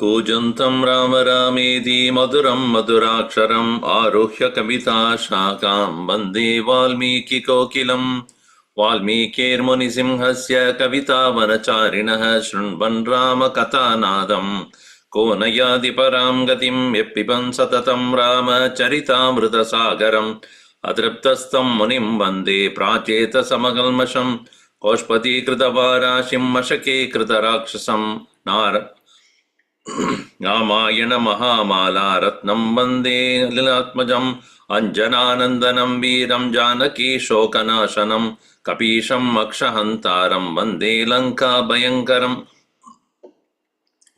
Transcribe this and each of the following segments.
कूजन्तं राम रामेति मधुरं मधुराक्षरम् आरुह्य कविता शाखां वन्दे वाल्मीकिकोकिलम् वाल्मीकिर्मुनिसिंहस्य कवितावनचारिणः शृण्वन् रामकथानादम् को न याति परां गतिं यः पिबन् सततं रामचरितामृतसागरम् अतृप्तस्तं मुनिं वन्दे प्राचेतसमकल्मषम् गोष्पदीकृतवाराशिं मशके कृतराक्षसम् रामायण महामाला रत्नं वन्दे लीलात्मजम् अञ्जनानन्दनं वीरं जानकी शोकनाशनं कपीशम् अक्षहन्तारं वन्दे लङ्काभयङ्करम्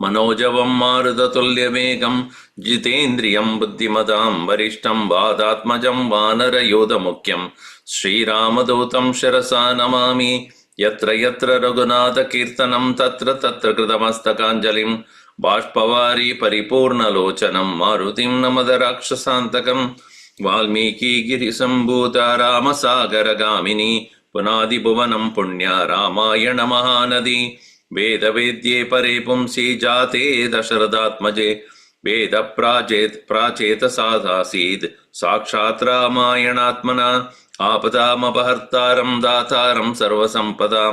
मनोजवं मारुततुल्यवेगं जितेन्द्रियं बुद्धिमतां वरिष्ठं वादात्मजं वानरयूथमुख्यं श्रीरामदूतं शिरसा नमामि यत्र यत्र रघुनाथकीर्तनं तत्र तत्र कृतमस्तकाञ्जलिं बाष्पवारी परिपूर्णलोचनं मारुतिं नमद राक्षसान्तकं वाल्मीकिगिरिसम्भूता रामसागरगामिनी पुनादिभुवनं पुण्या रामायण महानदी वेदवेद्ये परे पुंसि जाते दशरथात्मजे वेद प्राचेतसादासीत् साक्षात् रामायणात्मना आपदामपहर्तारं दातारं सर्वसम्पदां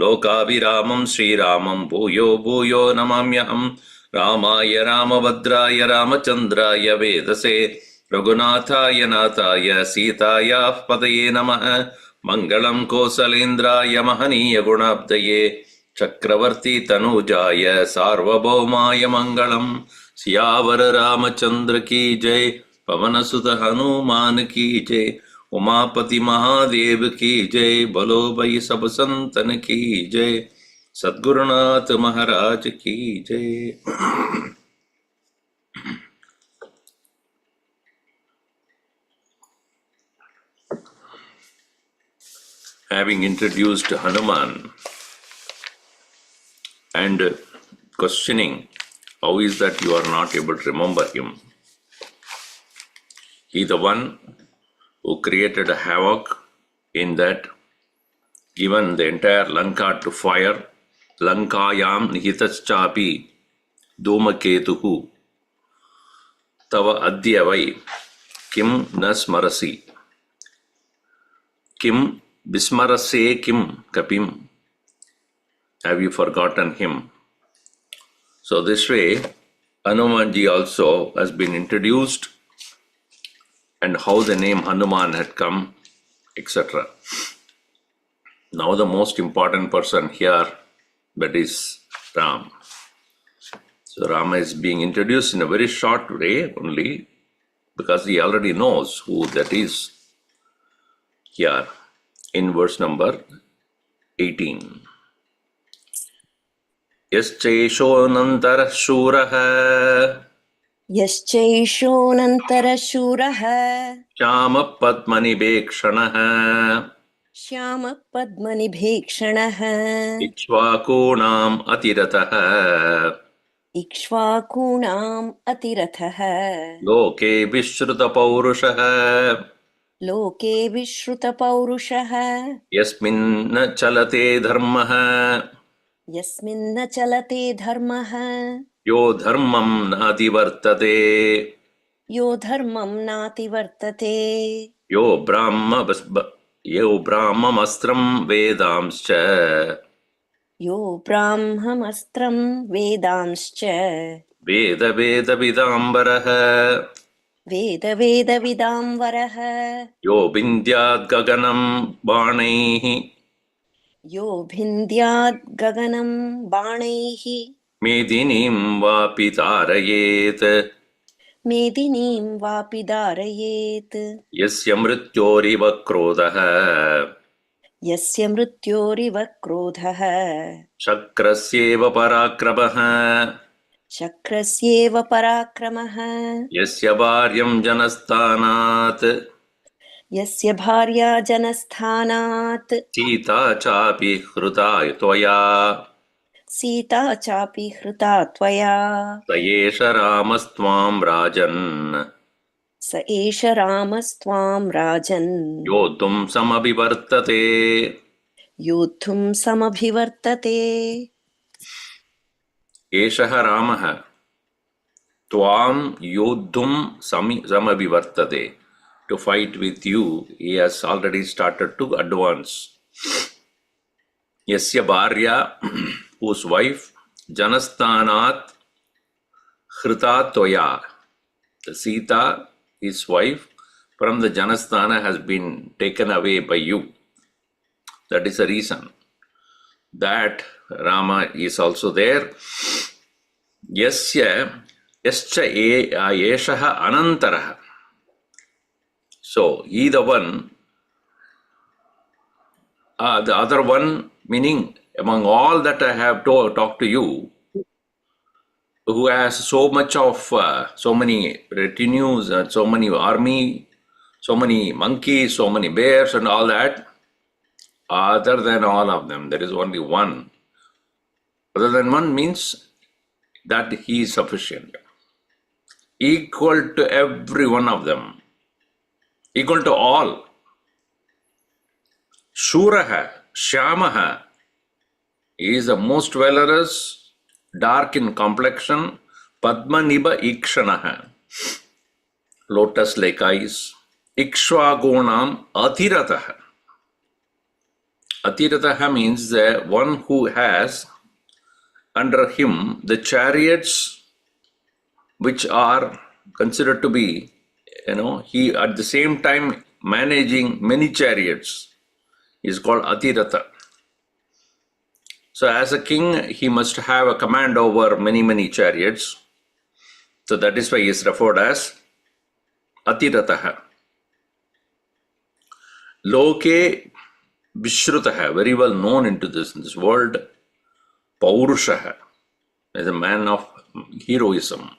लोकाभिरामं श्रीरामं भूयो भूयो नमाम्यहं रामाय रामभद्राय रामचन्द्राय वेदसे रघुनाथाय नाथाय सीतायाः पतये नमः मङ्गलं कौसलेन्द्राय महनीय गुणाब्धये चक्रवर्ती तनूजाय सार्वभौमाय मंगलम सियावर रामचंद्र की जय पवन सुत हनुमान की जय उमापति महादेव की जय बोलो भाई सब संतन की जय सद्गुरुनाथ महाराज की जय। Having introduced Hanuman and questioning how is that you are not able to remember him. He the one who created a havoc in that, given the entire Lanka to fire. Lankayam nihitaschapi dhumaketuhu tava adyavai kim na smarasi kim bismarase kim kapim. Have you forgotten him? So this way, Hanumanji also has been introduced and how the name Hanuman had come, etc. Now the most important person here, that is Ram. So Rama is being introduced in a very short way only because he already knows who that is here in verse number 18. यश्चैषोऽनन्तरः शूरः यश्चैषोऽनन्तरशूरः श्यामः पद्मनिभेक्षणः श्यामः पद्मनिभेक्षणः इक्ष्वाकूणाम् अतिरथः इक्ष्वाकूणाम् अतिरथः लोके विश्रुतपौरुषः लोके विश्रुतपौरुषः यस्मिन्न चलते धर्मः यस्मिन्न चलते धर्मः यो धर्मं नातिवर्तते यो धर्मं नातिवर्तते यो ब्राह्ममस्त्रं वेदांश्च यो ब्राह्ममस्त्रं वेदांश्च वेदविदाम्बरः वेदविदाम्बरः यो विन्द्यात् गगनं बाणैः यो भिन्द्यात् गगनं बाणैः मेदिनीं वापि तारयेत् मेदिनीं वापि धारयेत् यस्य मृत्योरिव क्रोधः यस्य मृत्योरिव क्रोधः शक्रस्येव पराक्रमः शक्रस्येव पराक्रमः यस्य वार्यं जनस्थानात् यस्य भार्या जनस्थानात् सीता चापि हृता त्वया सीता चापि हृता त्वया स एष रामस्त्वां राजन् स एष रामस्त्वां राजन् योद्धुं समभिवर्तते योद्धुं समभिवर्तते एषः रामः त्वां योद्धुं समभिवर्तते. To fight with you, he has already started to advance. Yasya bharya, whose wife, janasthanat hrita toya. The Sita, his wife, from the Janasthana has been taken away by you. That is the reason that Rama is also there. Yasya yeshaha anantaraha. So, he the one, the other one, meaning among all that I have talked to you, who has so much of, so many retinues and so many army, so many monkeys, so many bears and all that, other than all of them, there is only one. Other than one means that he is sufficient, equal to every one of them. Equal to all. Shuraha, Shyamaha, he is the most valorous, dark in complexion, Padmaniba Ikshanaha, lotus-like eyes, Ikshvagonam Atirataha. Atirataha means the one who has under him the chariots which are considered to be, he at the same time managing many chariots is called Atirata. So as a king, he must have a command over many, many chariots. So that is why he is referred as Atirataha. Loke Vishrutaha, very well known into this world, Paurushaha, as a man of heroism.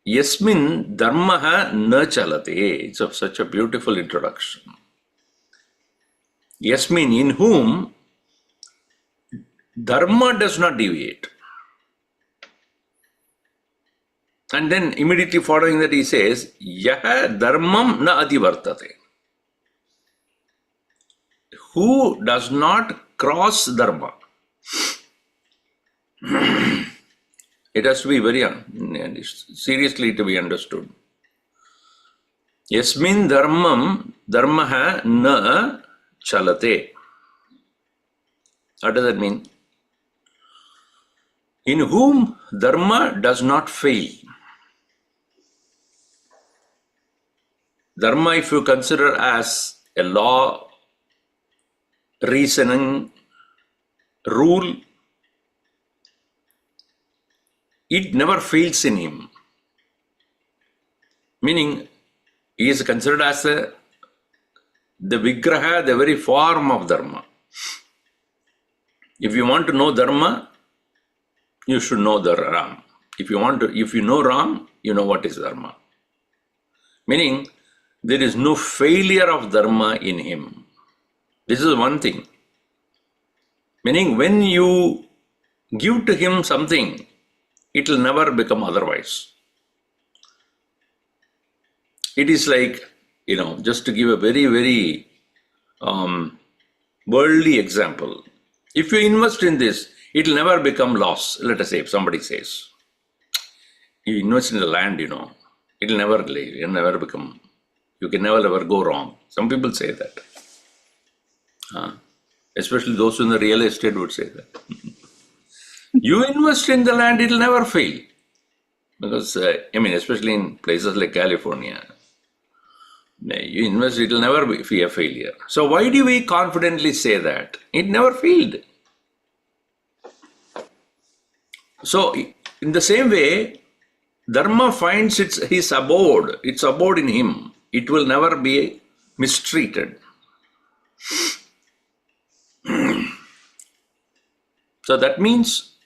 Yasmin dharmaha na chalate. It's such a beautiful introduction. Yasmin, in whom dharma does not deviate. And then immediately following that he says, Yaha dharmam na adivartate. Who does not cross dharma. It has to be very seriously to be understood. Yasmin dharmaha na chalate. What does that mean? In whom dharma does not fail. Dharma, if you consider as a law, reasoning, rule, it never fails in him. Meaning, he is considered as the vigraha, the very form of dharma. If you want to know dharma, you should know the Ram. If you know Ram, you know what is dharma. Meaning, there is no failure of dharma in him. This is one thing. Meaning, when you give to him something, it will never become otherwise. It is like, just to give a very, very worldly example. If you invest in this, it will never become loss. Let us say, if somebody says, you invest in the land, it will never become, you can never ever go wrong. Some people say that. Especially those in the real estate would say that. You invest in the land, it will never fail. Because, especially in places like California, you invest, it will never be a failure. So why do we confidently say that? It never failed. So, in the same way, dharma finds his abode, its abode in him. It will never be mistreated. So that means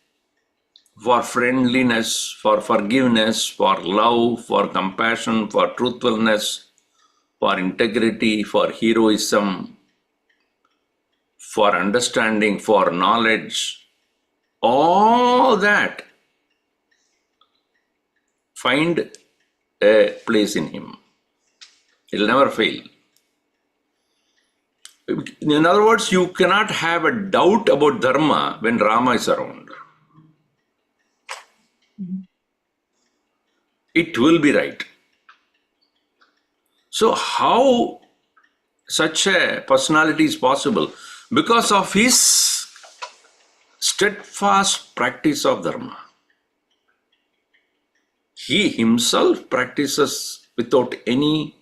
for friendliness, for forgiveness, for love, for compassion, for truthfulness, for integrity, for heroism, for understanding, for knowledge, all that find a place in him. It'll never fail. In other words, you cannot have a doubt about dharma when Rama is around. It will be right. So how such a personality is possible? Because of his steadfast practice of dharma. He himself practices without any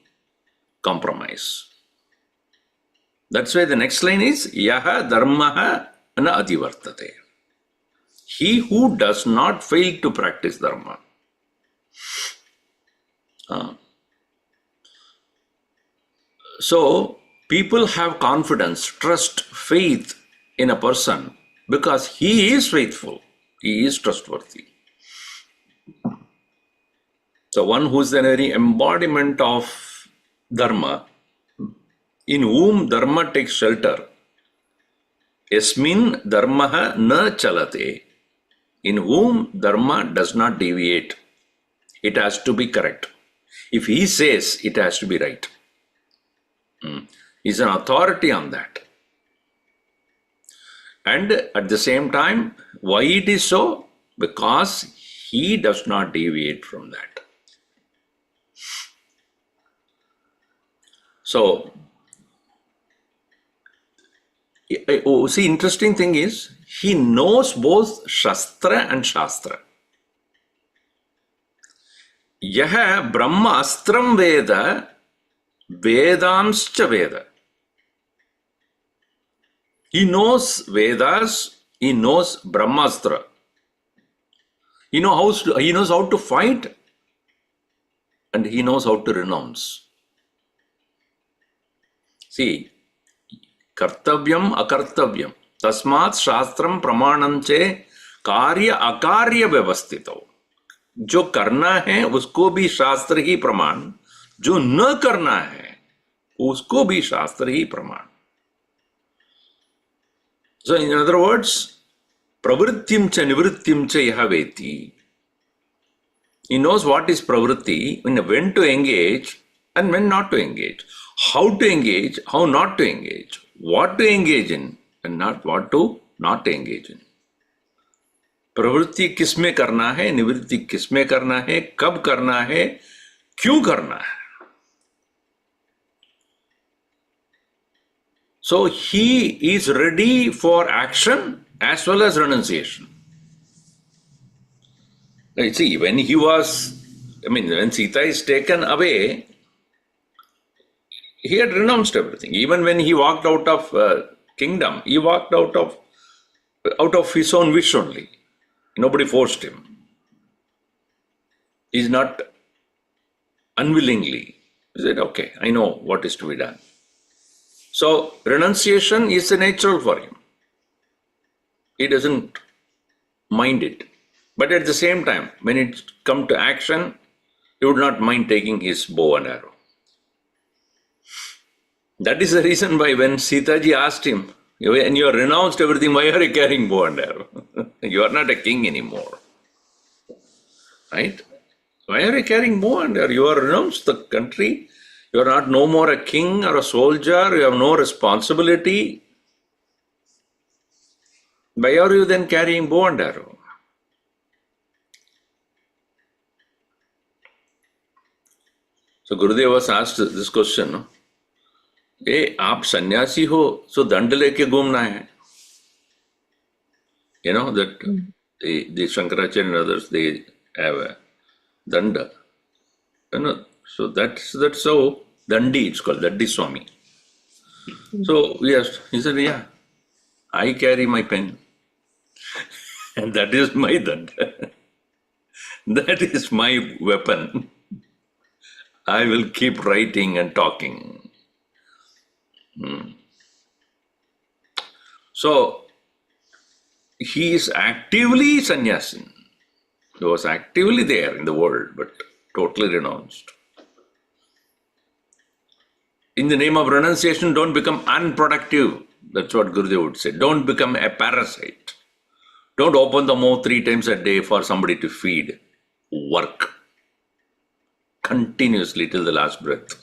compromise. That's why the next line is Yaha dharmaha na adivartate. He who does not fail to practice dharma. So people have confidence, trust, faith in a person because he is faithful, he is trustworthy. So one who is the very embodiment of dharma, in whom dharma takes shelter, yasmin dharmaha na chalate, in whom dharma does not deviate. It has to be correct. If he says, it has to be right. He's an authority on that. And at the same time, why it is so? Because he does not deviate from that. So, see, interesting thing is, he knows both Shastra and Shastra. Yaha Brahma Astram Veda Vedamscha Veda. He knows Vedas, he knows Brahmastra. He knows how to fight and he knows how to renounce. See, kartavyam akartavyam tasmat shastram pramanam che karya akarya vyavastito. जो करना है उसको भी शास्त्र ही प्रमाण, जो न करना है उसको भी शास्त्र ही प्रमाण. So in other words, pravrittim cha nivrittim cha yaha veti. He knows what is pravritti, when to engage and when not to engage, how to engage, how not to engage, what to engage in and not what to not engage in. प्रवृत्ति किसमें करना है, निवृत्ति किसमें करना है, कब करना है, क्यों करना है. So he is ready for action as well as renunciation. See, when when Sita is taken away, he had renounced everything. Even when he walked out of kingdom, he walked out of his own wish only. Nobody forced him. He's not unwillingly. He said, okay, I know what is to be done. So renunciation is natural for him. He doesn't mind it. But at the same time, when it comes to action, he would not mind taking his bow and arrow. That is the reason why when Sita ji asked him, and you have renounced everything, why are you carrying bow and arrow? You are not a king anymore. Right? Why are you carrying bow and arrow? You have renounced the country. You are not no more a king or a soldier. You have no responsibility. Why are you then carrying bow and arrow? So Gurudev was asked this question, no? आप सन्यासी हो, so दंड लेके घूमना है. You know that the Shankaracharya and others, they have a danda. You know, so that's how Dandi, it's called Dandi Swami. So he said, yeah, I carry my pen. And that is my danda. That is my weapon. I will keep writing and talking. So, he is actively sannyasin. He was actively there in the world, but totally renounced. In the name of renunciation, don't become unproductive. That's what Gurudev would say. Don't become a parasite. Don't open the mouth 3 times a day for somebody to feed. Work continuously till the last breath.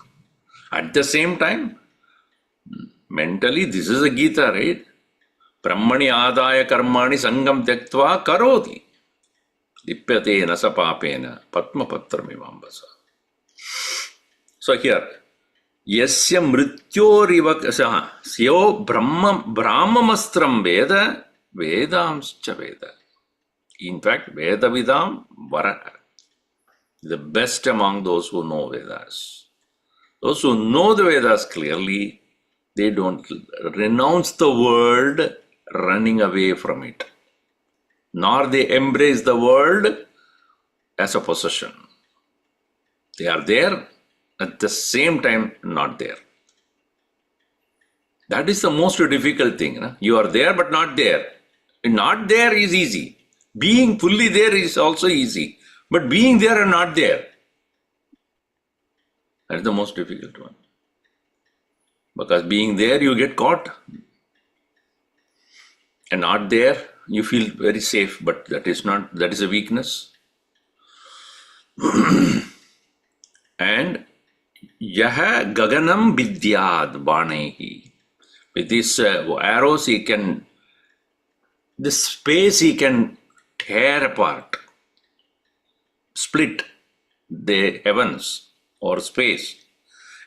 At the same time, mentally, this is a Gita, right? Brahmani adaya karmani sangam tyaktva karoti. Dipyate nasa papena patma patramivambasa. So here, yasya mrityorivakasah syo brahmamastram veda vedamscha veda. In fact, veda vidam varaha. The best among those who know Vedas. Those who know the Vedas clearly, they don't renounce the world running away from it, nor they embrace the world as a possession. They are there, at the same time not there. That is the most difficult thing. No? You are there but not there. Not there is easy. Being fully there is also easy. But being there and not there, that is the most difficult one. Because being there, you get caught. And not there, you feel very safe, but that is a weakness. And yaha gaganam vidyad banehi. With these arrows, the space he can tear apart. Split the heavens or space.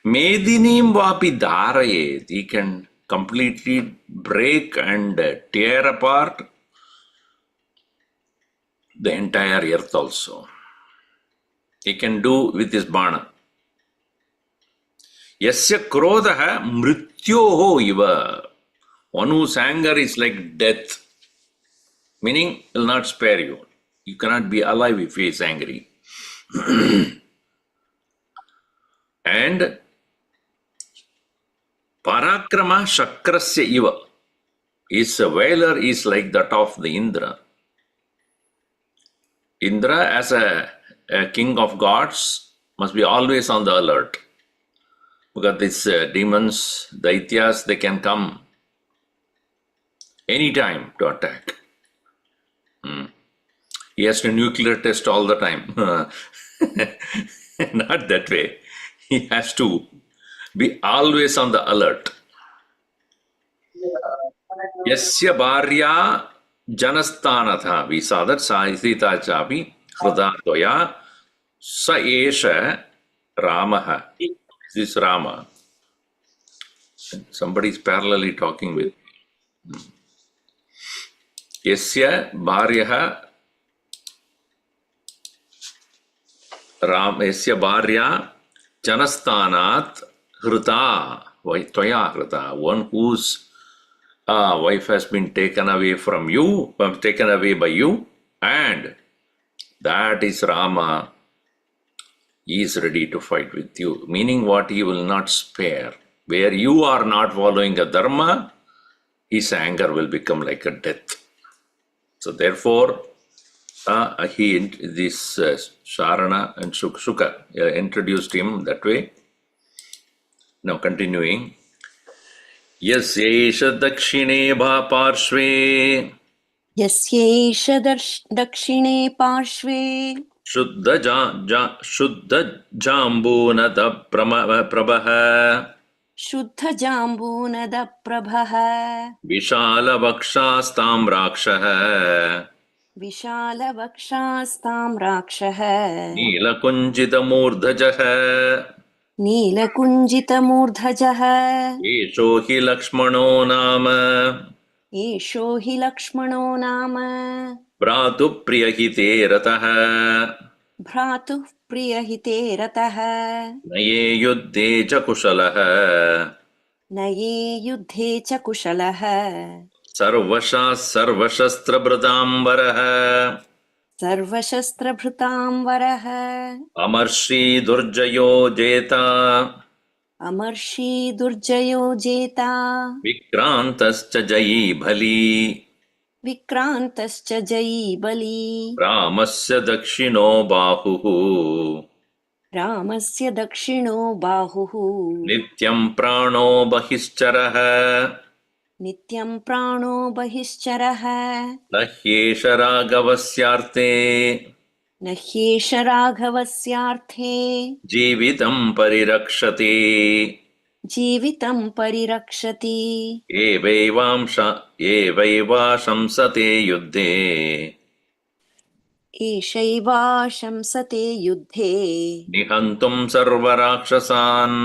Medinim vapi dharayet. He can completely break and tear apart the entire earth also. He can do with his bana. Yasya krodaha mrityoho iva. One whose anger is like death. Meaning, he will not spare you. You cannot be alive if he is angry. And parakrama shakrasya iva. His valor is like that of the Indra. Indra, as a king of gods, must be always on the alert. Because these demons, daityas, they can come anytime to attack. He has to nuclear test all the time. Not that way. He has to be always on the alert. Yasya bharya janasthanatha. We saw that Sita chapi hridatoya sa esha Ramaha. This is Rama. Somebody is parallelly talking with me. Yasya bharya Yasya bharya janasthanat hrita. Toya hrita. One whose wife has been taken away from you, taken away by you, and that is Rama. He is ready to fight with you. Meaning what? He will not spare. Where you are not following a dharma, his anger will become like a death. So therefore, this Sharana and Shuka introduced him that way. Now continuing. Yasyesha dakshine parshve. Yasyesha dakshine parshve. Shuddha jambunada prabha. Shuddha jambunada prabha. Vishala vakshastam rakshah. Vishala vakshastam rakshah. Nila kunjita murdhajah. Nila kunjita murdhajah. Esho hi lakshmano nama. Esho hi lakshmano nama. Bratu priyahite ratah. Bhratuh priyahite ratah. Naye yuddhe cha kushalah. Naye yuddhe cha kushalah. Sarvasha sarvashastra bradambarah. Sarvashastra bhrutam varah. Amarshi durjayo jeta. Amarshi durjayo jeta. Vikrantascha jayi bhali. Vikrantascha jayi bali. Ramasya dakshino bahuhu. रामस्य दक्षिणो बाहुः नित्यं प्राणो बहिश्चरः नित्यं प्राणो बहिश्चरः न ह्येष राघवस्यार्थे न ह्येष राघवस्यार्थे जीवितं परिरक्षति जीवितं परिरक्षति एवैवाशंसते युद्धे एषैवाशंसते युद्धे निहन्तुं सर्वराक्षसान्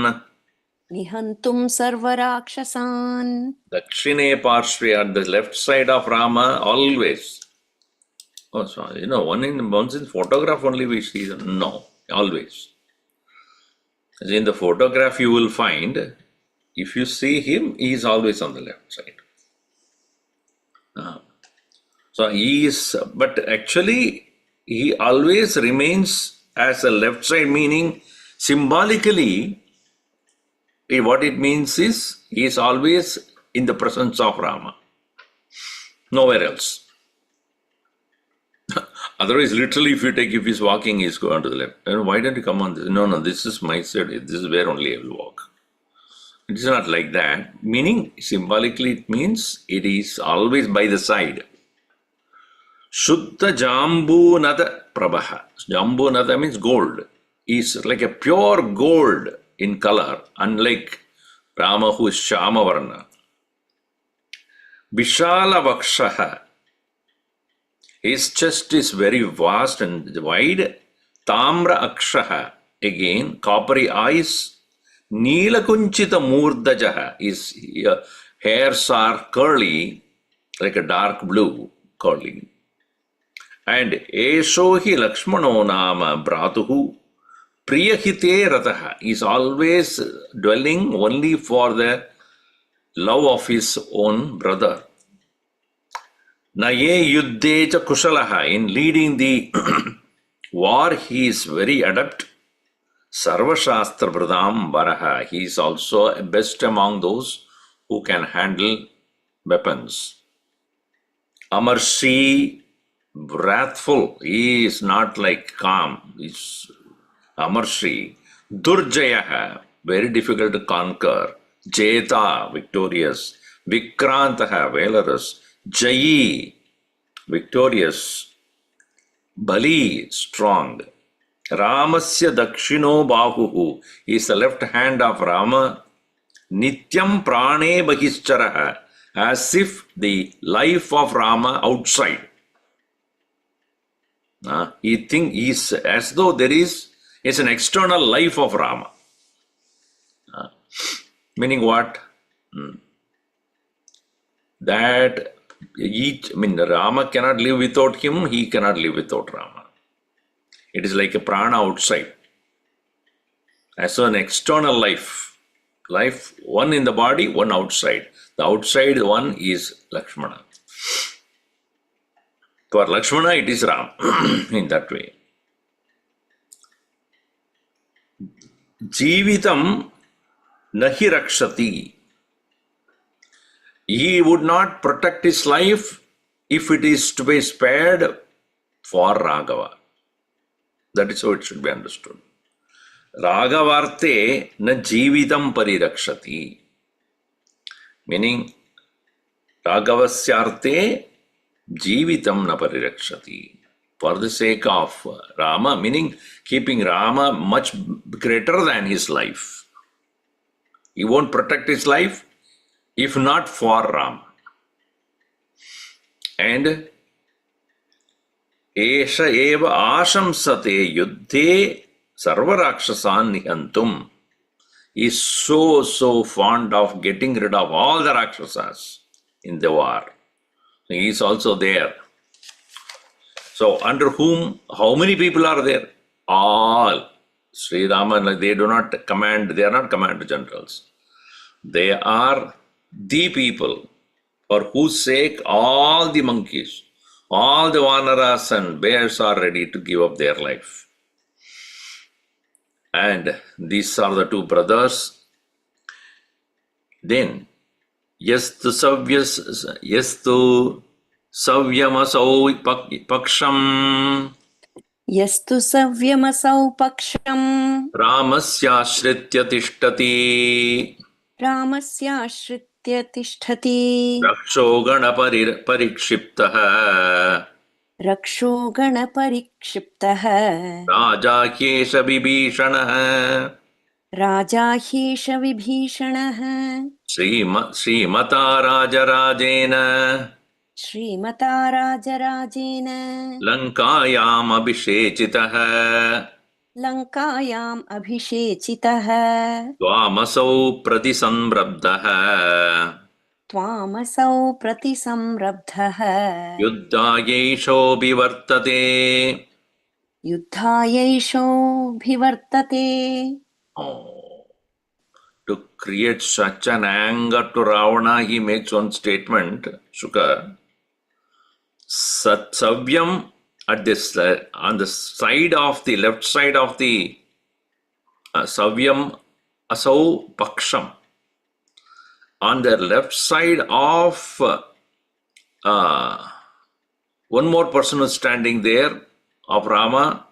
निहन्तुं सर्वराक्षसान् दक्षिणे पार्श्वे at the left side of Rama always. Oh, so, once in photograph only we see them. No, always. As in the photograph you will find, if you see him, he is always on the left side. So he is, but actually he always remains as a left side, meaning symbolically, what it means is he is always in the presence of Rama, nowhere else. Otherwise, literally, if he is walking, he is going to the left. And why don't you come on this? No, this is my side. This is where only I will walk. It is not like that. Meaning, symbolically, it means it is always by the side. Shuddha Jambunada Prabha. Jambunada means gold. Is like a pure gold in color, unlike Rama who is Shama Varna. Vishala Vakshaha. His chest is very vast and wide. Tamra Akshaha. Again, coppery eyes. Neelakunchita Murdajaha. His hairs are curly, like a dark blue curly. And Eshohi Lakshmano Nama Bratuhu. Priyahite Rataha is always dwelling only for the love of his own brother. Naye Yuddhe cha Kushalaha, in leading the war he is very adept. Sarvashastra Vradam Varaha, he is also best among those who can handle weapons. Amarshi, wrathful, he is not like calm, he is Amarshi. Durjayaha, very difficult to conquer. Jeta, victorious. Vikrantaha, valorous. Jayi, victorious. Bali, strong. Ramasya dakshino bahuhu, he is the left hand of Rama. Nityam prane bahischaraha, as if the life of Rama outside. He is as though there is an external life of Rama. Meaning what? That Rama cannot live without him, he cannot live without Rama. It is like a prana outside. As an external life. Life, one in the body, one outside. The outside one is Lakshmana. For Lakshmana, it is Ram in that way. Jeevitam nahi rakshati. He would not protect his life if it is to be spared for Raghava. That is how it should be understood. Raghavarte na jeevitam parirakshati. Meaning, Ragavasyarte jeevitam na parirakshati. For the sake of Rama, meaning keeping Rama much greater than his life. He won't protect his life if not for Rama. And Esha eva ashamsate yuddhe sarvarakshasan nihantum. He is so fond of getting rid of all the Rakshasas in the war. He is also there. So, under whom, how many people are there? All. Sri Rama, they are not command generals. They are the people for whose sake all the monkeys, all the vanaras and bears are ready to give up their life. And these are the two brothers. Then, yastu savyamasau paksham. यस्तु सव्यमसौ पक्षम् रामस्याश्रित्य तिष्ठति रामस्याश्रित्य तिष्ठति रक्षो गणपरिक्षिप्तः रक्षो गणपरिक्षिप्तः राजा ह्येष विभीषणः राजा ह्येष विभीषणः श्रीमता राजराजेन श्रीमता राजराजेन लङ्कायामभिषेचितः लङ्कायाम् अभिषेचितः त्वामसौ प्रतिसंरब्धः त्वामसौ प्रतिसंरब्धः युद्धायैषोऽभिवर्तते युद्धायैषोऽभिवर्तते To create such an anger to Ravana, he makes one statement, Shuka. Savyam at this on the side of the left side of the Savyam Asau Paksham. On the left side of one more person is standing there of Rama,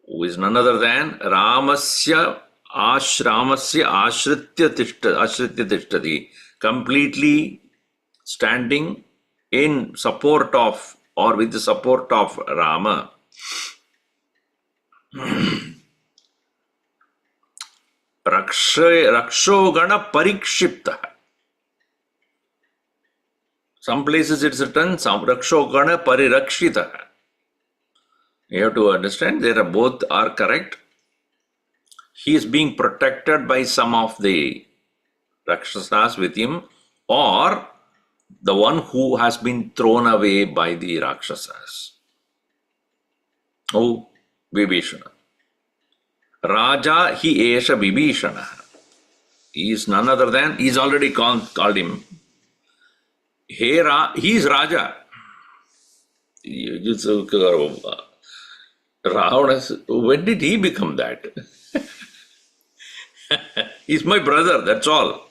who is none other than Ramasya ashritya tishtati, completely standing in support of or with the support of Rama. Raksho gana parikshipta. Some places it's written Raksho gana parirakshita. You have to understand both are correct. He is being protected by some of the Rakshasas with him, or the one who has been thrown away by the Rakshasas. Oh, Vibhishana. Raja hi esha Vibhishana. He is none other than, he is already called him. He is Raja. Ravana, when did he become that? He's my brother, that's all.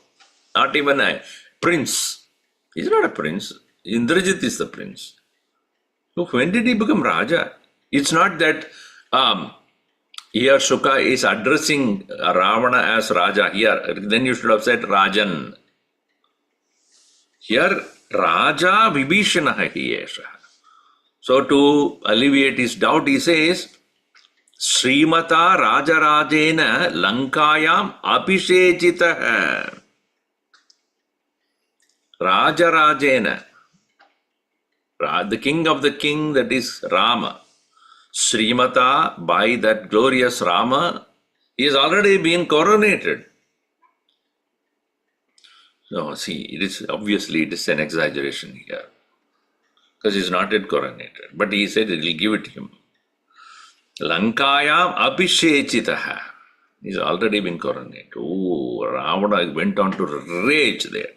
Not even a prince. He's not a prince. Indrajit is the prince. So when did he become Raja? It's not that here Shuka is addressing Ravana as Raja. Here, then you should have said Rajan. Here, Raja Vibhishana Hiyesha. So to alleviate his doubt, he says, Srimata Rajarajena Lankayam Abhishechitaha. Rajarajena, the king of the king, that is Rama. Srimata, by that glorious Rama, he has already been coronated. No, see, it is an exaggeration here. Because he is not yet coronated. But he said it will give it to him. Lankayam Abhishechitaha. He's already been coronated. Oh, Ravana went on to rage there.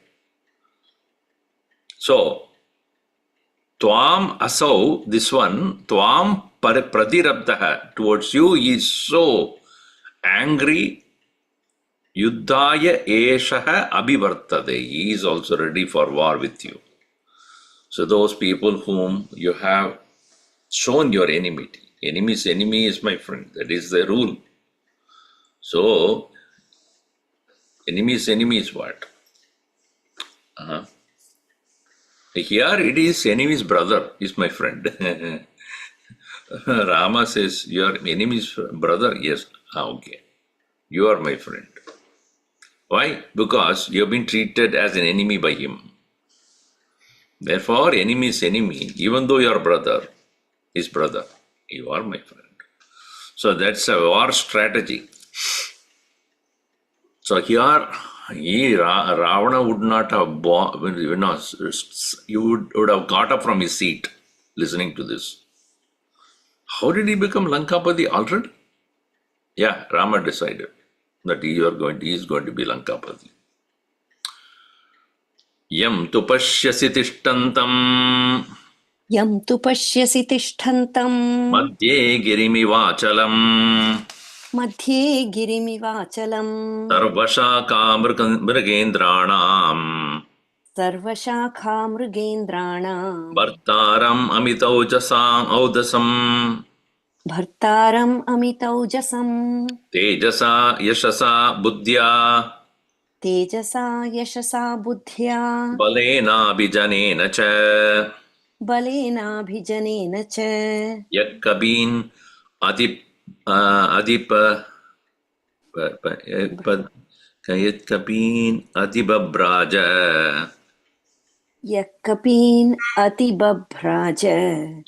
So, Tvam Asau, this one, Tvam Pratirabdaha, towards you, he is so angry. Yuddhaya Eshaha Abhivartade. He is also ready for war with you. So those people whom you have shown your enmity. Enemy's enemy is my friend. That is the rule. So, enemy's enemy is what? Here it is enemy's brother is my friend. Rama says, your enemy's brother? Yes. Okay. You are my friend. Why? Because you have been treated as an enemy by him. Therefore, enemy is enemy. Even though your brother is brother, you are my friend. So that's a war strategy. So here, Ravana would not have would have got up from his seat listening to this. How did he become Lankapati already? Yeah, Rama decided that he is going to be Lankapati. Yam tu pashyasi tishtantam यं तु पश्यसि तिष्ठन्तम् madhye girimivachalam मध्ये गिरिमिवाचलम् sarvashaka सर्वशाखामृगेन्द्राणाम् Bhartaram amitauchasam audasam भर्तारम् अमितौजसम् तेजसा यशसा बुद्ध्या तेजसा यशसा बुद्ध्या बलेनाभिजनेन च बलेनाभिजनेन च यः कबीन् अधिप अधिप यत् कबीन् अधिबभ्राज यः कपीन् अतिबभ्राज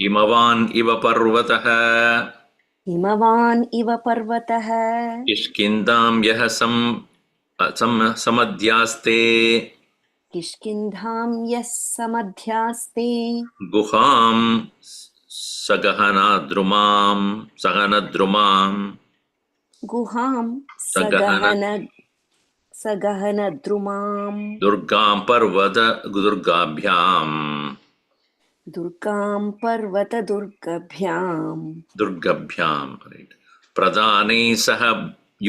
हिमवान् इव पर्वतः हिमवान् इव पर्वतः किष्किन्धां यः समध्यास्ते किष्किन्धां यः समध्यास्ते गुहां सगहनद्रुमां गुहां सगहन सगहनद्रुमां दुर्गां पर्वत दुर्गाभ्याम् दुर्गां पर्वतदुर्गभ्याम् right. प्रधानैः सह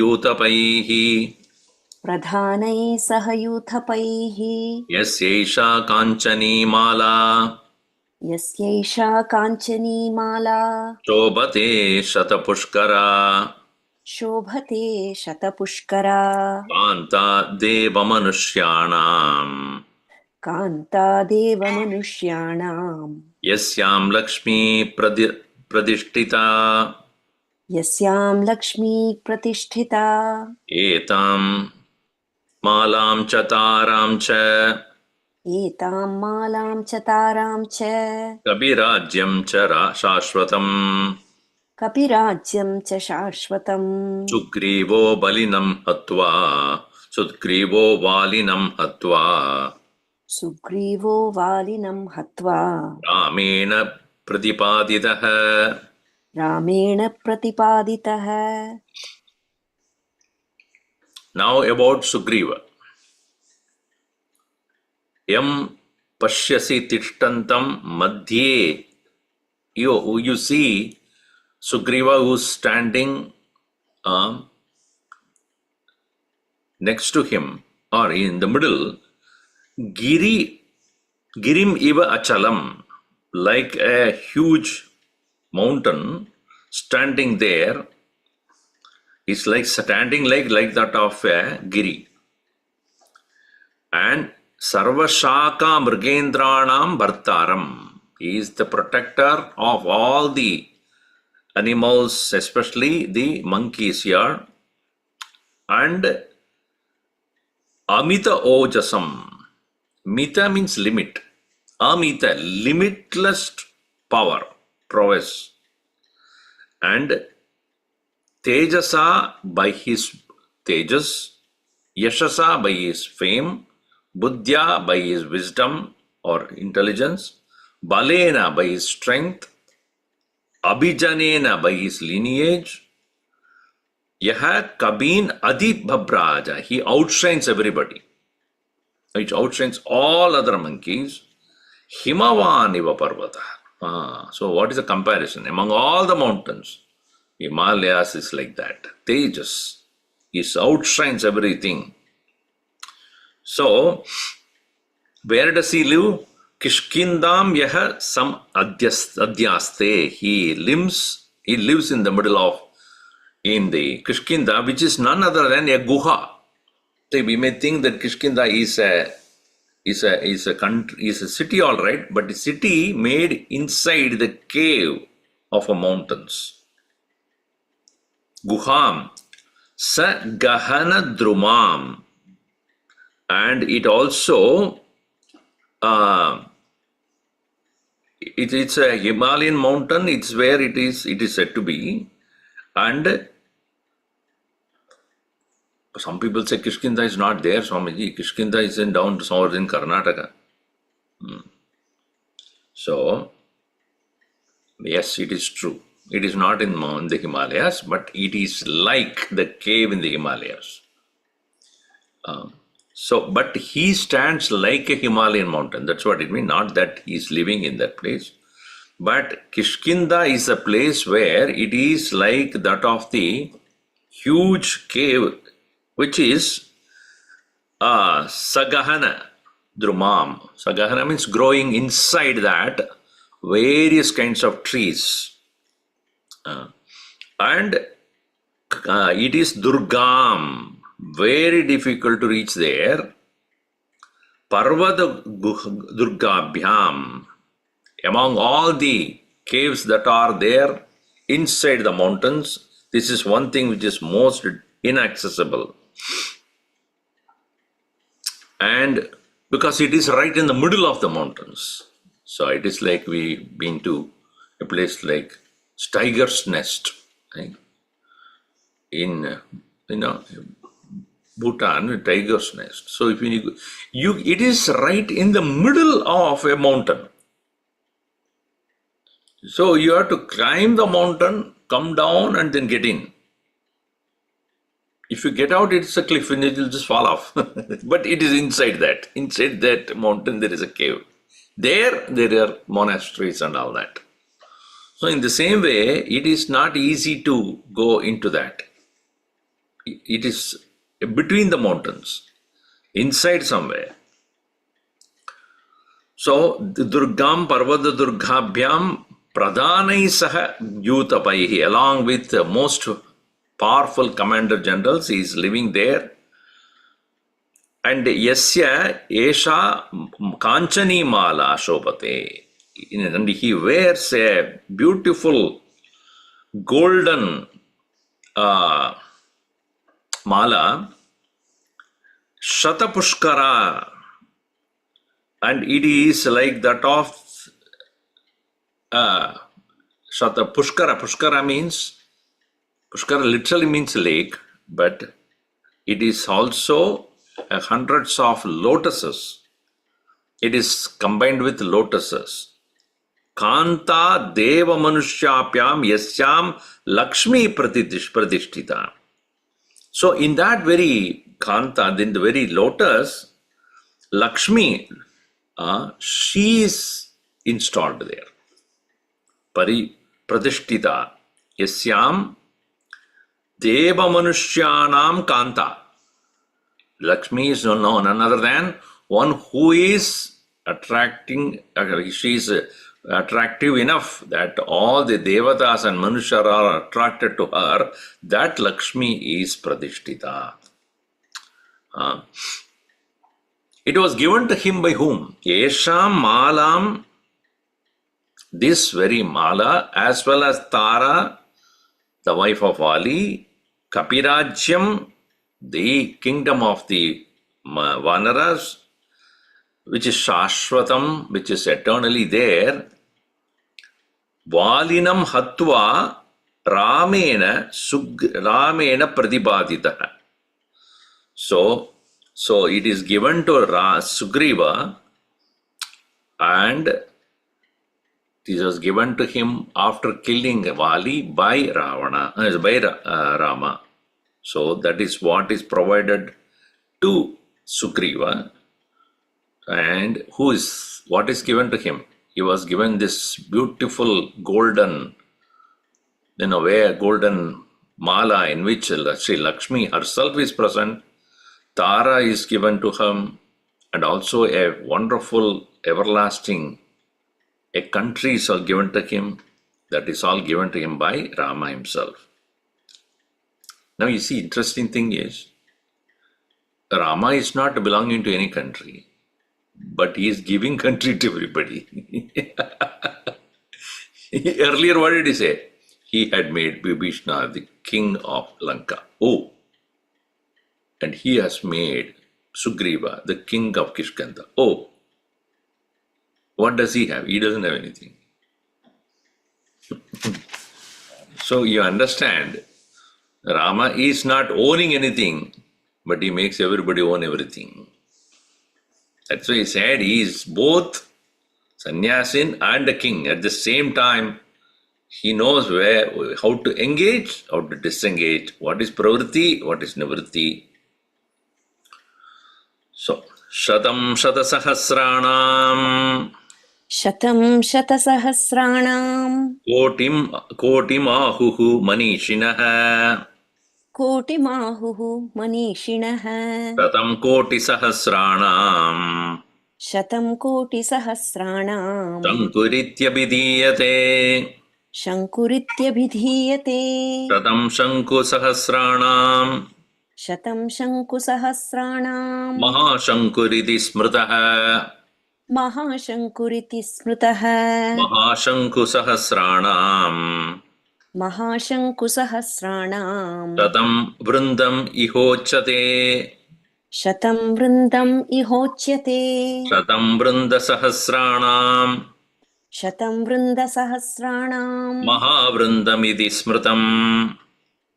यूतपैः प्रधानैः सह यूथपैः यस्यैषा काञ्चनी माला यस्यैषा काञ्चनी माला शोभते शतपुष्करा शोभते शतपुष्करा कान्ता देवमनुष्याणाम् कान्ता देवमनुष्याणाम् यस्यां लक्ष्मी प्रतिष्ठिता यस्यां लक्ष्मी प्रतिष्ठिता एतां मालां च तारां च एतां मालां च तारां च कविराज्यं च शाश्वतम् कपिराज्यं च शाश्वतम् सुग्रीवो बलिनं हत्वा सुग्रीवो वालिनं हत्वा सुग्रीवो वालिनं हत्वा रामेण प्रतिपादितः रामेण प्रतिपादितः Now about Sugriva. Yam pashyasi tishtantam madhye. You see Sugriva who's standing next to him or in the middle. Girim iva achalam, like a huge mountain standing there. It's like standing like that of a giri. And Sarvashaka Mrigendranam Bhartaram. He is the protector of all the animals, especially the monkeys here. And Amita Ojasam. Mita means limit. Amita, limitless power, prowess. And Tejasa by his tejas, Yashasa by his fame, Buddhya by his wisdom or intelligence, Balena by his strength, Abhijanena by his lineage, Yaha Kabin Adibhabraja, he outshines everybody. He outshines all other monkeys. Himavan iva parvata. So what is the comparison? Among all the mountains, Himalayas is like that. Tejas. He outshines everything. So, where does he live? Kishkindam yaha sam adhyaste. He lives in the middle of, in the Kishkinda, which is none other than a guha. So we may think that Kishkinda is a country, is a city, all right, but a city made inside the cave of a mountains. Guham, sa gahana drumam, and it also it's a Himalayan mountain. It's where it is said to be, and some people say Kishkinda is not there, Swamiji. Kishkinda is down somewhere in Karnataka. So, yes, it is true. It is not in the Himalayas, but it is like the cave in the Himalayas. But he stands like a Himalayan mountain. That's what it means. Not that he is living in that place. But Kishkinda is a place where it is like that of the huge cave, which is Sagahana Drumam. Sagahana means growing inside that various kinds of trees. And it is Durgam, very difficult to reach there. Parvata Durgabhyam, among all the caves that are there inside the mountains, this is one thing which is most inaccessible. And because it is right in the middle of the mountains. So it is like we've been to a place like Tiger's Nest, right? In Bhutan, Tiger's Nest. So if it is right in the middle of a mountain. So you have to climb the mountain, come down, and then get in. If you get out, it's a cliff and it will just fall off. But it is inside that. Inside that mountain, there is a cave. There are monasteries and all that. So in the same way, it is not easy to go into that. It is between the mountains, inside somewhere. So, Durgam Parvata Durgabhyam Pradhanai Saha Yutapaihi, along with the most powerful commander generals, he is living there. And Yasya Esha Kanchani Mala Shobhate. And he wears a beautiful golden mala, Shatapushkara, and it is like that of Shatapushkara. Pushkara means, Pushkara literally means lake, but it is also hundreds of lotuses. It is combined with lotuses. Kanta Deva Manushapyam Yasyam Lakshmi Pratishtita. So in that very Kanta, in the very lotus, Lakshmi, she is installed there. Pratishtita. Yasyam Deva Manushyanam Kanta. Lakshmi is none other than one who is attracting, she is attractive enough that all the devatas and manushya are attracted to her. That Lakshmi is Pradishtita. It was given to him by whom? Yesham Malam, this very Mala, as well as Tara, the wife of Ali, Kapirajyam, the kingdom of the Vanaras, which is Shashwatam, which is eternally there. Valinam Hatva Ramena Pradibadita. So it is given to Sugriva, and this was given to him after killing Vali by Rama. So that is what is provided to Sugriva. And what is given to him? He was given this beautiful golden, golden mala in which Sri Lakshmi herself is present. Tara is given to him, and also a wonderful, everlasting, a country is all given to him. That is all given to him by Rama himself. Now you see, interesting thing is, Rama is not belonging to any country, but he is giving country to everybody. Earlier, what did he say? He had made Vibhishna the king of Lanka. Oh, and he has made Sugriva the king of Kishkanda. Oh, what does he have? He doesn't have anything. So you understand, Rama is not owning anything, but he makes everybody own everything. That's why he said he is both sannyasin and a king. At the same time, he knows how to engage, how to disengage, what is pravritti, what is nivritti. So, Shatam Shatasahasranam. Shatam Shatasahasranam. Kotim Ahuhu Manishinaha. Kotimahuhu Manishinaha. Shatam Koti Sahasranam. Shatam Koti Sahasranam. Tankuritya Vidiyate. शङ्कुरित्यभिधीयते शतं शङ्कुसहस्राणां शतं शङ्कुसहस्राणां महाशङ्कुरिति स्मृतः महाशङ्कुरिति स्मृतः महाशङ्कुसहस्राणां महाशङ्कुसहस्राणां शतं वृन्दम् इहोच्यते शतं वृन्दम् इहोच्यते शतं वृन्दसहस्राणां शतं वृन्दसहस्राणां महावृन्दमिति स्मृतम्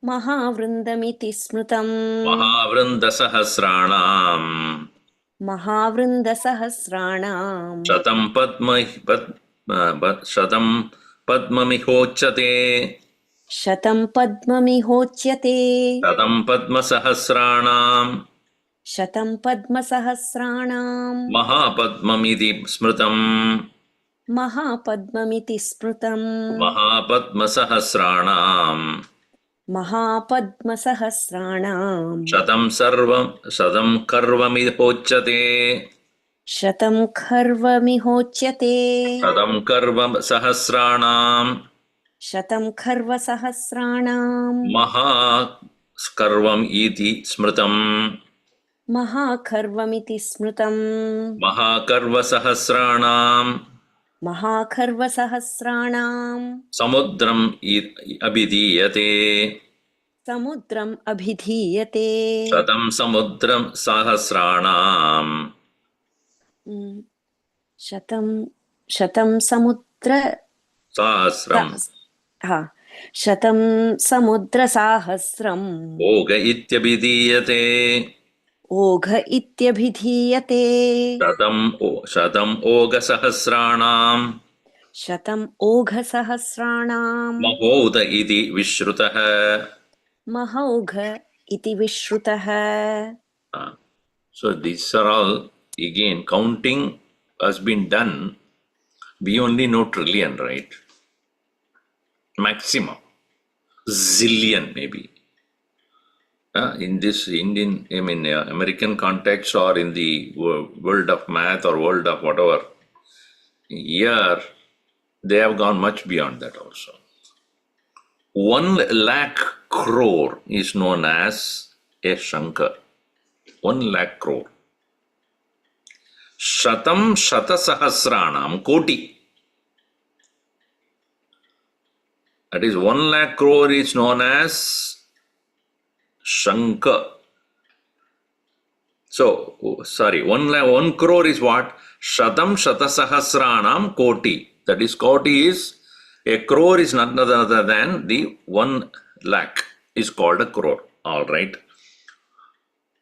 महावृन्दमिति स्मृतम् महावृन्दसहस्राणां महावृन्दसहस्राणां शतं पद्ममिहोच्यते शतं पद्ममिहोच्यते शतं पद्मसहस्राणां शतं पद्मसहस्राणां महापद्ममिति स्मृतम् महापद्ममिति स्मृतम् महापद्मसहस्राणां महापद्मसहस्राणां शतं कर्वमिहोच्यते शतं खर्वमिहोच्यते शतं कर्वसहस्राणां शतं खर्वसहस्राणां महाकर्वम् इति स्मृतम् महाखर्वमिति स्मृतम् महाकर्वसहस्राणां महाखर्वसहस्राणां समुद्रम् अभिधीयते समुद्रम् अभिधीयते शतं समुद्रं सहस्राणां शतं समुद्र सहस्रं हा शतं समुद्रसाहस्रम् ओघ इत्यभिधीयते ओघ इत्यभिधीयते शतं ओघसहस्राणां शतम् ओघसहस्राणां महोद इति विश्रुतः महौघ इति विश्रुतः So these are all again counting has been done. We only know trillion, right? Maximum zillion maybe. In this Indian, American context or in the world of math or world of whatever, here they have gone much beyond that also. 1,00,000 crore is known as a Shankar. 1,00,000 crore. Shatam Shatasahasranam Koti. That is 1,00,000 crore is known as Shankar. So, sorry, 1 crore is what? Shatam Shatasahasranam Koti. That is, Koti is, a crore is none other than the 1,00,000 is called a crore. All right.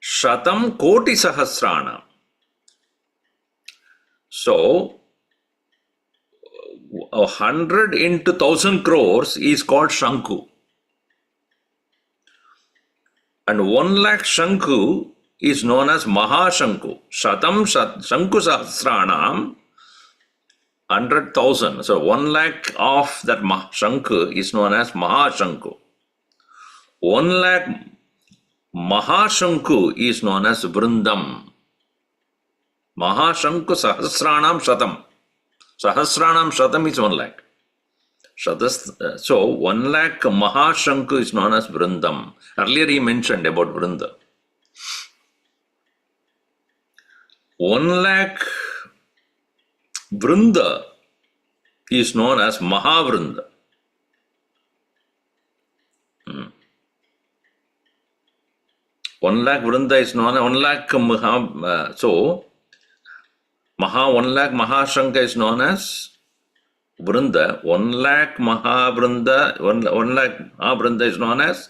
Shatam Koti Sahasranam. So, 100 into 1,000 crores is called Shanku. And 1,00,000 Shanku is known as Mahashanku. Shatam Shanku Sahasranam, 100,000. So 1,00,000 of that Shanku is known as Mahashanku. 1,00,000 Mahashanku is known as Vrindam. Mahashanku Sahasranam Shatam. Sahasranam Shatam is 1,00,000. So 1,00,000 Mahashanku is known as Vrindam. Earlier he mentioned about Vrinda. 1,00,000 Vrinda is known as Mahavrinda. 1,00,000 Vrinda is known as 1,00,000 so 1,00,000 Mahashanka is known as Vrinda. 1,00,000 Mahavrinda, 1,00,000 Mahavrinda is known as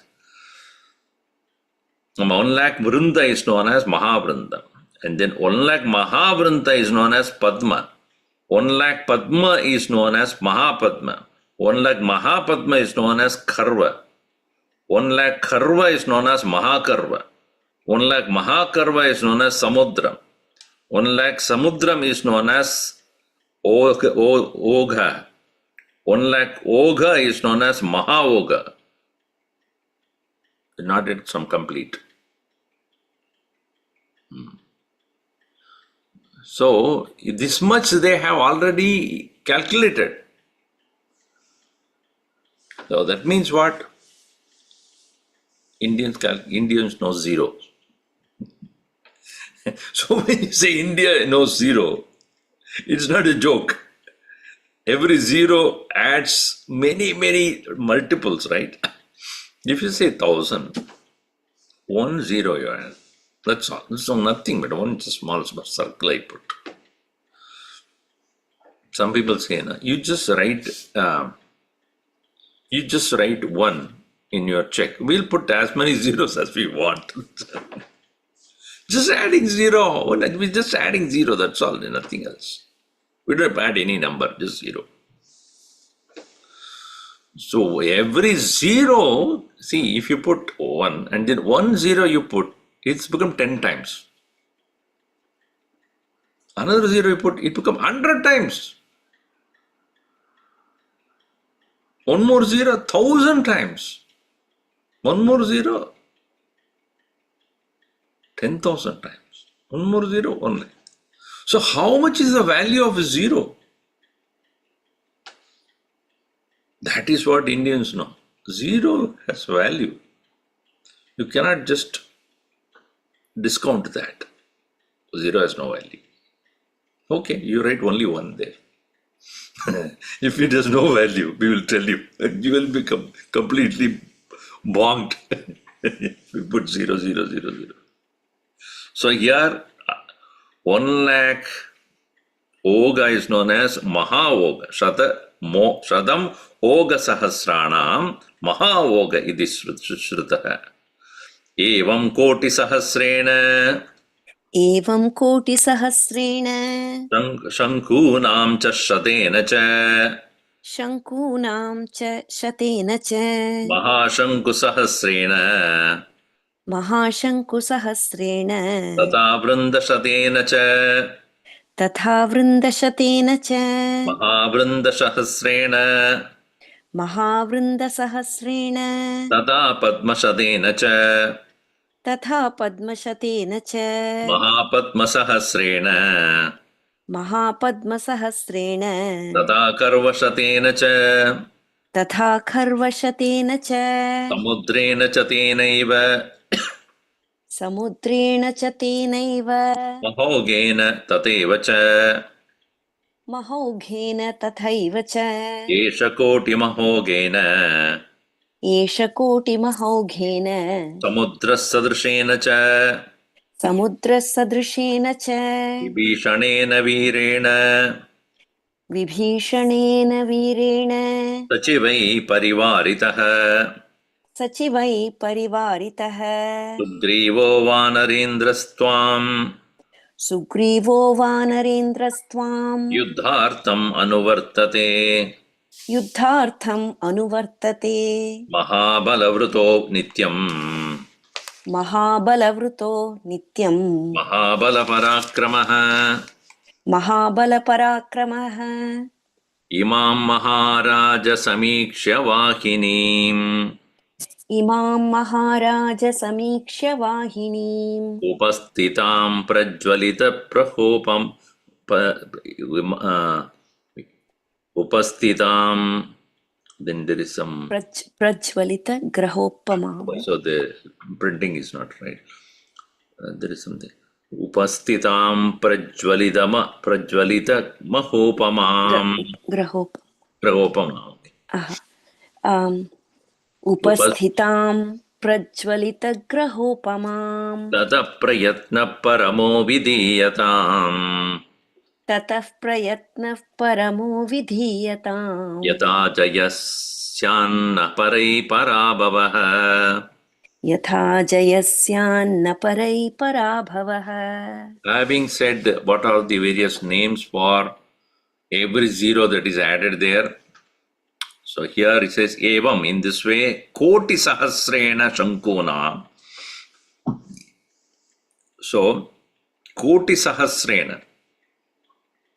1,00,000 Vrinda is known as Mahavrinda. And then 1,00,000 Mahavrinda is known as Padma. 1,00,000 Padma is known as Mahapadma. 1,00,000 Mahapadma is known as Karva. 1,00,000 Karva is known as Mahakarva. 1,00,000 Mahakarva is known as Samudra. 1,00,000 Samudram is known as Ogha. 1,00,000 Ogha is known as Mahaogha. Not yet some complete. So this much they have already calculated. So that means what? Indians know zero. So when you say India knows zero, it's not a joke. Every zero adds many, many multiples, right? If you say 1,000, 1 0 you add. That's all. It's nothing but one small circle I put. Some people say, no, you just write 1 in your check. We'll put as many zeros as we want. Just adding 0. We're just adding 0, that's all, nothing else. We don't add any number, just 0. So every 0, see, if you put 1 and then 1 0 you put, it's become 10 times. Another 0 you put, it become 100 times. One more 0, 1,000 times. One more 0, 10,000 times. One more 0, 1. So how much is the value of a 0? That is what Indians know. 0 has value. You cannot just discount that. 0 has no value. Okay, you write only 1 there. If it has no value, we will tell you. You will become completely bonked. We put 0, 0, 0, 0. So here, 1 lakh Oga is known as Maha-Oga. Shadam Oga Sahasranam Maha-Oga iti Shrutaha. Evam Koti Sahasrena एवं कोटिसहस्रेण Shankūnām ca Shatena ca शङ्कूनां च शतेन च Mahashanku Sahasrena महाशङ्कुसहस्रेण Tata Vranda Shatena ca तथा वृन्दशतेन च Mahavranda Sahasrena महावृन्दसहस्रेण Tata Padma Shatena ca तथा पद्मशतेन च Mahapatma Sahasrena महापद्मसहस्रेण Tata Karva Shatena ca तथा खर्वशतेन च Samudrena ca tenaiva समुद्रेण च तेनैव Mahogena tateva ca महौघेन तथैव च Esha Koti Mahogena एष कोटिमहौघेन Samudra Sadrishena ca समुद्रसदृशेन च Vibhishanena Virena विभीषणेन वीरेण Sachivai Parivaritaha सचिवै परिवारितः Sugrivo Vanarendrastvam सुग्रीवो वानरेन्द्रस्त्वां Yuddhartham Anuvartate युद्धार्थम् अनुवर्तते Mahabalavruto Nityam महाबलवृतो नित्यम् Mahabalaparakramaha महाबलपराक्रमः Imam Maharaja Samikshya Vahinim इमां महाराज समीक्ष्य वाहिनीम् Upastitam Prajvalita Prahopam Upastitam. Then there is some. प्रज्वलित ग्रहोपमाम्. So the printing is not right. There is something. Upastitam Prajvalita Mahopamam. Grahopamam. उपस्थितां प्रज्वलितग्रहोपमाम् Tata Prayatna Paramo Vidhiyatam ततः प्रयत्नः परमो विधीयताम् Yata Jayasyanna Parai Parabhavaha. यथा जयस्यान्न परै पराभवः. Having said what are the various names for every 0 that is added there, so here it says evam, in this way, koti sahasrena shankuna. So koti sahasrena.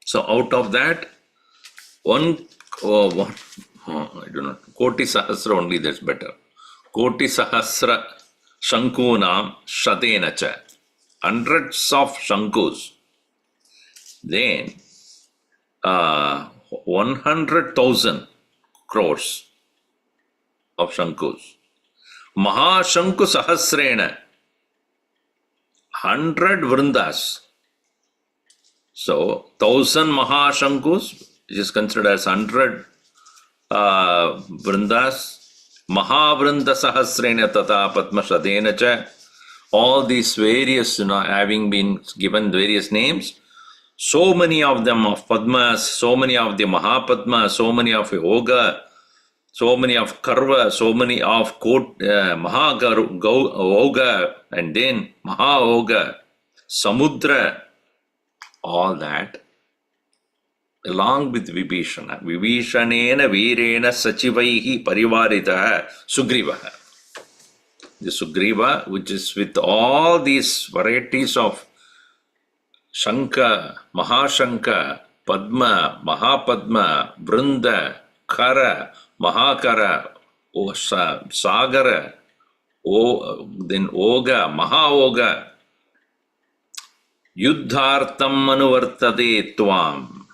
So out of that, I don't know, koti sahasra only, that's better. Koti sahasra shankuna shatena cha. Hundreds of shankus. Then 100,000 crores. of Shankus. Mahashanku Sahasrena, 100 Vrindas. So, 1000 Mahashankus, which is considered as 100 Vrindas. Mahavrinda Sahasrena Tata Padma Shadena Cha. All these various, having been given various names, so many of them of Padmas, so many of the Mahapadma, so many of Yoga, so many of Karva, so many of Mahaoga, and then Mahaoga, Samudra, all that, along with Vibhishana. Vibhishanena Virena Sachivaihi Parivarita Sugrivaha. The Sugriva, which is with all these varieties of Shanka, Mahashanka, Padma, Mahapadma, Vrinda, Kara, Mahakara, Sagara, then Oga, Mahaoga, Yuddhartam Manuvartade Tvam.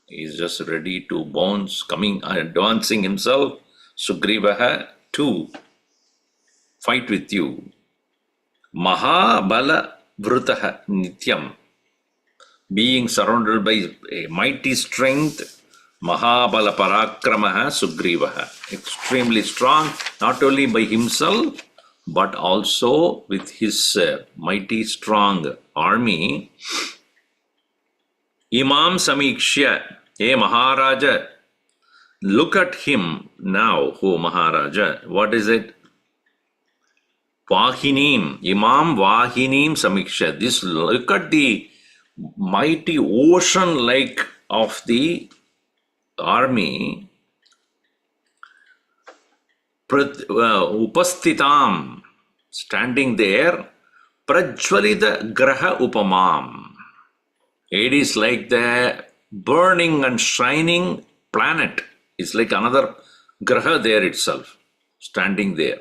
He is just ready to bounce, advancing himself, Sugrivaha, to fight with you. Mahabala Vrutaha Nityam. Being surrounded by a mighty strength, Mahabala Parakramaha Sugrivaha. Extremely strong, not only by himself, but also with his mighty strong army. Imam Samikshya, hey Maharaja, look at him now, who Maharaja. What is it? Vahinim, Imam Vahinim Samiksha. This, look at the mighty ocean like of the army. Upastitam, standing there. Prajvalita Graha Upamam. It is like the burning and shining planet. It's like another Graha there itself, standing there.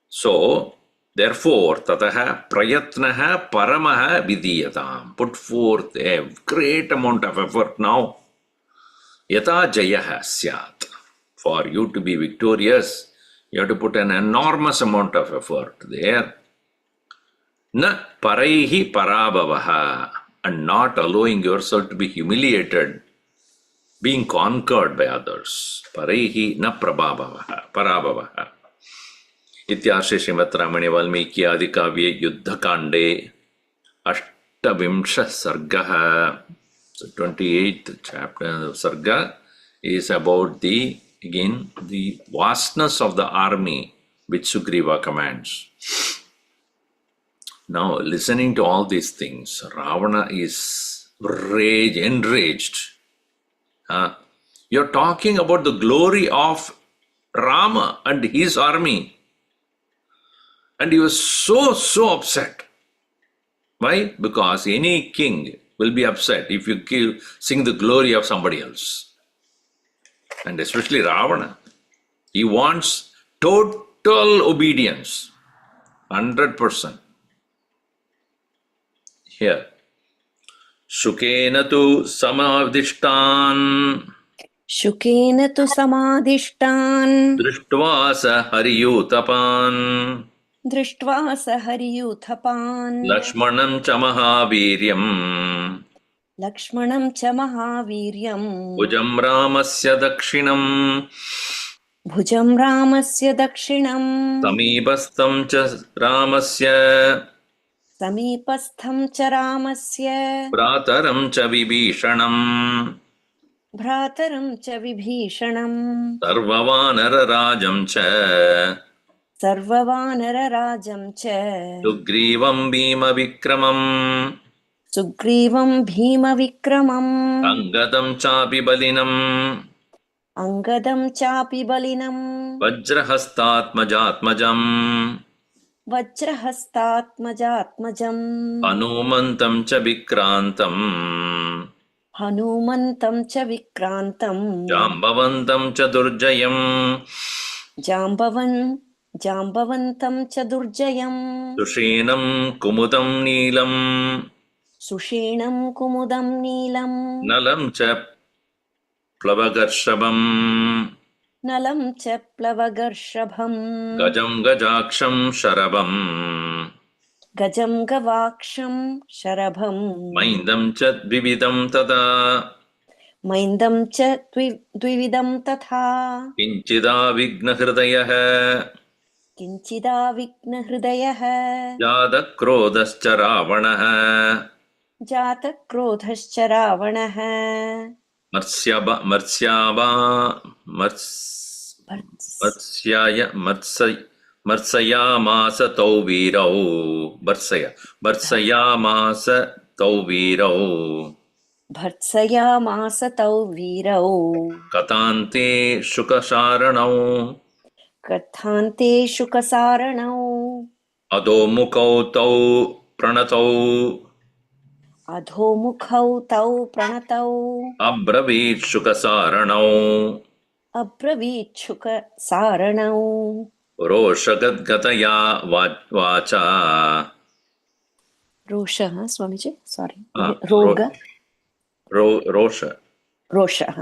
So, therefore, tataha prayatnaha paramaha vidiyatam. Put forth a great amount of effort now. Yata jayaha syat. For you to be victorious, you have to put an enormous amount of effort there. Na paraihi parabhavaha. And not allowing yourself to be humiliated, being conquered by others. Paraihi na parabhavaha. Ityashe Srimad Ramani Valmiki Adikavye Yuddhakande Ashtavimsha Sargaha. So 28th chapter of Sarga is about the vastness of the army which Sugriva commands. Now, listening to all these things, Ravana is enraged. You're talking about the glory of Rama and his army. And he was so upset. Why? Because any king will be upset if you sing the glory of somebody else. And especially Ravana. He wants total obedience. 100%. Here. Shukena tu samadishtan. Shukena tu samadishtan. Drishtva sa hariyutapan. Drishtva sa hariyuthapan. Lakshmanam cha mahaviryam. Lakshmanam cha mahaviryam. Bhujam ramasya dakshinam. Bhujam ramasya dakshinam. Samipastham cha ramasya. Samipastham cha ramasya. Prataram cha vibhishanam. Bhrataram cha vibhishanam. Sarvavanara rajam cha. Sarvavanara rajam cha. Sugrivam bhima vikramam. Sugrivam bhima vikramam. Angadam chapi balinam. Angadam chapi balinam. Vajrahastatmajatmajam. Vajrahastatmajatmajam. Hanumantam cha vikrantam. Hanumantam cha vikrantam. Jambavantam cha durjayam. Jambavantam cha durjayam. Sushenam kumudam neelam. Sushenam kumudam neelam. Nalam cha plavagarshvam. नलं च प्लवगर्षभम् गजं गजाक्षं शरभम् गजं गवाक्षं शरभम् मैन्दं च द्विविधं तदा मैन्दं च द्विविधं तथा किञ्चिदाविघ्नहृदयः किञ्चिदाविघ्नहृदयः जातक्रोधश्च रावणः जातक्रोधश्च रावणः मर्स्याबा मर्स्याबा मर्स् मर्स्याय मर्सयामास तौ वीरौ भर्सयामास तौ वीरौ भर्त्सयामास तौ वीरौ कथान्ते शुकसारणौ कथान्ते शुकसारणौ अधोमुखौ तौ प्रणतौ अधोमुखौ तौ प्रणतौ अब्रवीत् शुकसारणौ अब्रवीच्छुकसारणौ रोषगद्गतया वाचा रोषः स्वामीजी सारी रो- रोग रोष रोषः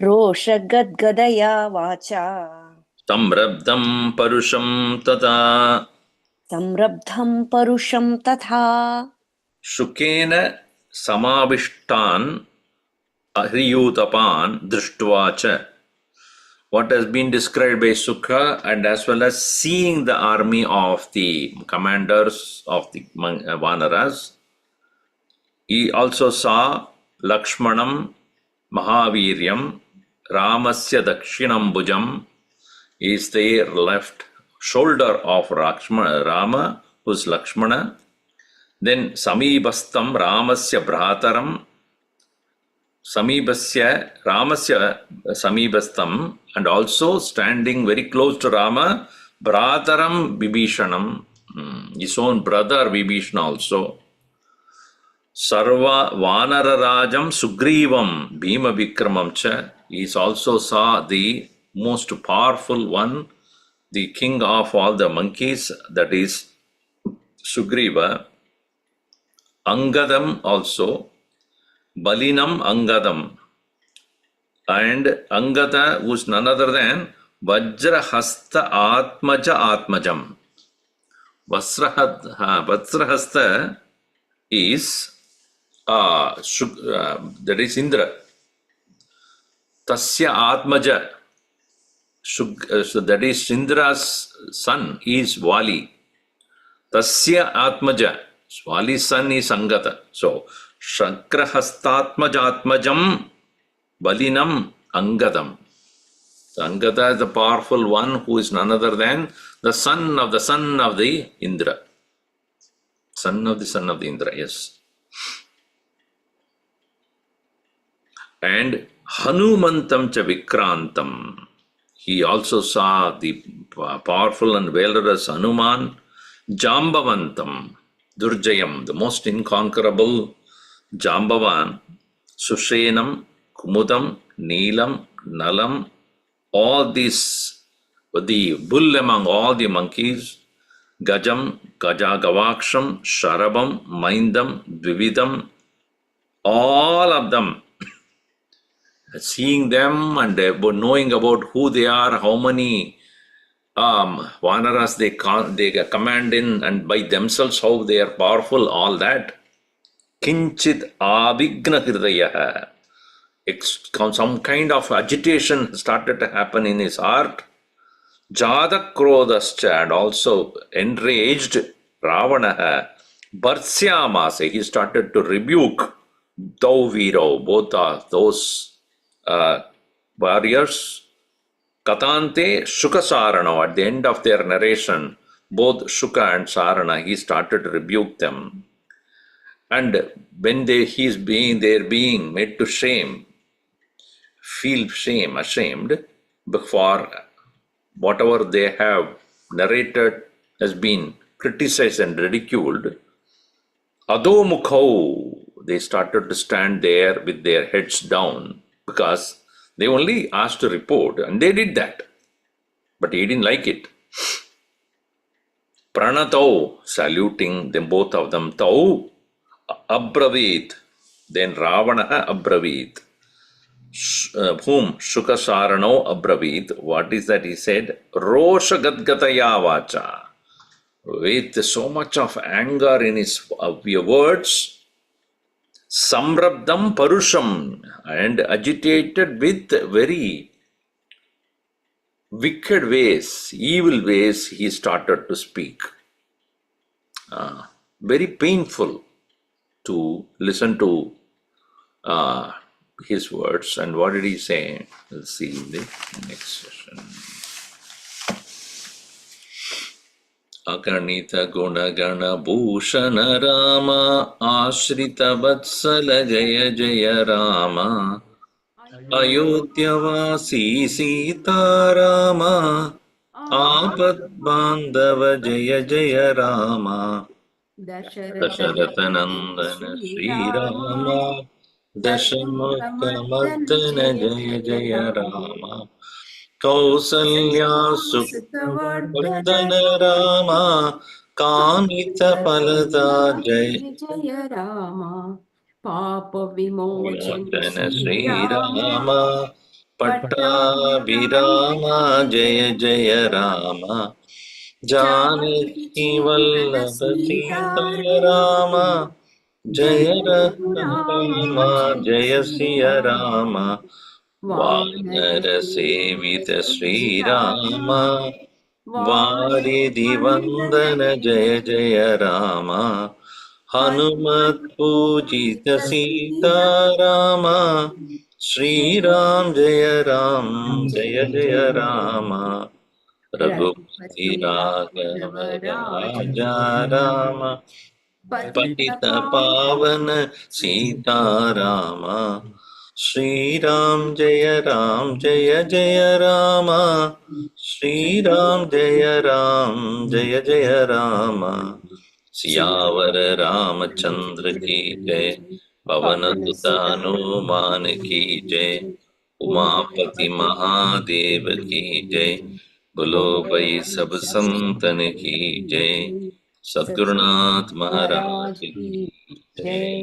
रोषगद्गदया वाचा संरब्धं परुषं तथा संरब्धं परुषं तथा शुकेन समाविष्टान् अह्रियूतपान् दृष्ट्वा च. What has been described by Sukha, and as well as seeing the army of the commanders of the Vanaras, he also saw Lakshmanam Mahaviryam Ramasya Dakshinam Bhujam is their left shoulder of Rama, who's Lakshmana. Then Samibastam Ramasya Bhrataram Samibasya Ramasya Samibastam, and also standing very close to Rama, Bhrataram Vibhishanam, his own brother Vibhishana also. Sarva Vanararajam Sugrivam Bhima Vikramam cha. He also saw the most powerful one, the king of all the monkeys, that is Sugriva. Angadam also, Balinam Angadam, and Angada was none other than Vajrahasta Atmaja Atmajam. Vajrahasta is that is Indra. Tasya Atmaja, so that is Indra's son, is Vali. Tasya Atmaja, Vali's son is Angada. So Shakrahastatmajatmajam Balinam Angadam. So Angada is the powerful one who is none other than the son of the Indra. Son of the Indra, yes. And Hanumantam cha Vikrantam. He also saw the powerful and valorous Hanuman. Jambavantam, Durjayam, the most inconquerable Jambavan, Sushenam, Kumudam, Neelam, Nalam, all these, the bull among all the monkeys, Gajam, Gajagavaksham, Sharabam, Maindam, Dvividam, all of them, seeing them and knowing about who they are, how many Vanaras they command in, and by themselves how they are powerful, all that. Kinchit avigna hridaya. Some kind of agitation started to happen in his heart. Jada krodascha, and also enraged Ravana. Bhartsyamase, he started to rebuke Tau Viro, both those warriors. Katante Shuka Sarana, at the end of their narration, both Shuka and Sarana, he started to rebuke them. And when they're being made to feel shame, ashamed, for whatever they have narrated has been criticized and ridiculed, Adho Mukhau, they started to stand there with their heads down, because they only asked to report, and they did that. But he didn't like it. Pranatau, saluting them, both of them, Tau, Abravit, then Ravana Abravit. whom Shukasarano abravit. What is that he said? Rosha gadgataya vacha. With so much of anger in his words, samrabdam parusham, and agitated with very wicked ways, evil ways, he started to speak. Very painful to listen to his words. And what did he say? We'll see in the next session. Akanita gunagana bhushana Rama ashrita vatsala jaya jaya Rama Ayodhyavasi Sita Rama Apad Bandhava Jaya Jaya Rama Dasharatanandana Sri Rama Dashamakkamardana Jaya Jaya Rama Kausalya Sukhavardhana Rama Kamita Palada Jaya Rama Papa Vimochana Sri Rama Pattabhirama Jaya Jaya Rama Janaki Vallabha Sita Rama Jaya Rama Jaya Siya Rama Vanara Sevita Sri Rama Varidi Vandana Jaya Jaya Rama Hanumat Pujita Sita Rama Sri Ram Jaya Ram Jaya Jaya Rama Raghupati Raghava Raja Rama Patita Pavana Sita Rama Sri Ram Jaya Jaya Rama Sri Ram Jaya Jaya Rama Siyavar Ramchandra की जय पवन सुत हनुमान की जय उमापति महादेव की जय बोलो भाई सब संतन की जय सद्गुरुनाथ महाराज की जय।